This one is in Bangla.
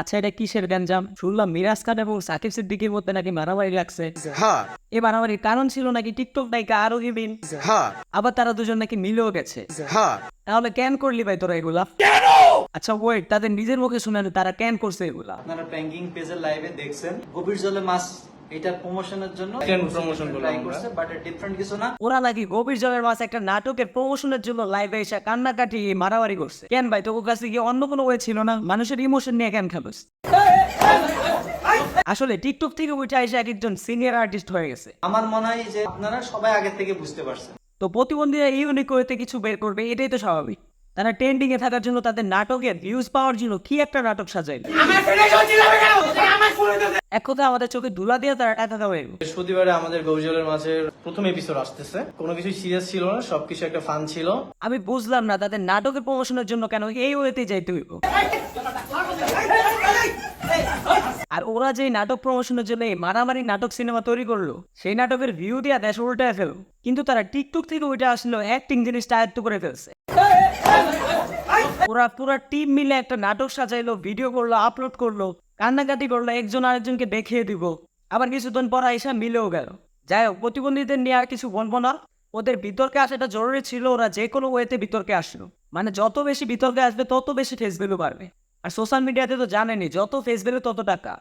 আচ্ছা, এটা কিসের গ্যাঞ্জাম? শুনলাম মিরাজ খান এবং সাকিব সিদ্দিকীর মধ্যে নাকি মারামারি লাগছে। হ্যাঁ এই মারামারির কারণ ছিল নাকি টিকটক নায়িকা আরোহী বিন। হ্যাঁ আবার তারা দুজন নাকি মিলেও গেছে। হ্যাঁ তাহলে কেন করলি ভাই তোরা এগুলা? আচ্ছা ওয়েট, তাদের নিজের মুখে শুনেন তারা কেন করছে এগুলা। আপনারা প্র্যাঙ্কিং পেজের লাইভে দেখছেন গভীর জলে মাছ এটা প্রমোশনের জন্য প্রমোশন করলাম ট্রাই আমরা। করছে, বাট ডিফারেন্ট কিছু না। ওরা নাকি গভীর জলের মাছ একটা নাটকের প্রমোশনের জন্য লাইভে এসে কান্নাকাটি মারামারি করছে। কেন ভাই, তোর কাছে কি অন্য কোনো ওয়ে ছিল না? মানুষের ইমোশন নিয়ে কেন খেলোস? আসলে টিকটক থেকে উঠে এসে এক একজন সিনিয়র আর্টিস্ট হয়ে গেছে। আমার মনে হয় যে আপনারা সবাই আগে থেকে বুঝতে পারছেন। তো প্রতিবন্ধীরা ইউনিক ওয়েতে কিছু বের করবে, এটাই তো স্বাভাবিক। তারা ট্রেন্ডিং এ থাকার জন্য তাদের নাটকের ভিউজ পাওয়ার জন্য কি একটা নাটক সাজাইল। এক কথা আমাদের চোখে ধুলা দিয়ে তারা টাকা হয়ে গেল। বৃহস্পতিবারে আমাদের গৌজলের মাঝের প্রথম এপিসোড আসতেছে। কোনো কিছু সিরিয়াস ছিল না, সবকিছু একটা ফান ছিল। আমি বুঝলাম না তাদের নাটকের প্রমোশনের জন্য কেন এই ওয়েতে যাইতে হইব। আর ওরা যে নাটক প্রমোশনের জন্য এই মারামারি নাটক সিনেমা তৈরি করলো, সেই নাটকের ভিউ দিয়া দেশ উল্টায় ফেললো। কিন্তু তারা টিকটক থেকে ওইটা আসলো অ্যাক্টিং জিনিসটা আয়ত্ত করে ফেলছে। ওরা পুরা টিম মিলে একটা নাটক সাজাইলো, ভিডিও করলো, আপলোড করলো, কান্নাকাটি করলো, একজন আরেকজনকে দেখিয়ে দিব। আবার কিছুদিন পর এসে মিলেও গেল। যাই হোক, প্রতিবন্ধীদের নিয়ে আর কিছু বলবো না। ওদের বিতর্কে আসাটা জরুরি ছিল। ওরা যে কোনো ওয়েতে বিতর্কে আসলো, মানে যত বেশি বিতর্কে আসবে তত বেশি ফেস ভ্যালু বাড়বে। আর সোশ্যাল মিডিয়াতে তো জানেনই, যত ফেস ভ্যালু তত টাকা।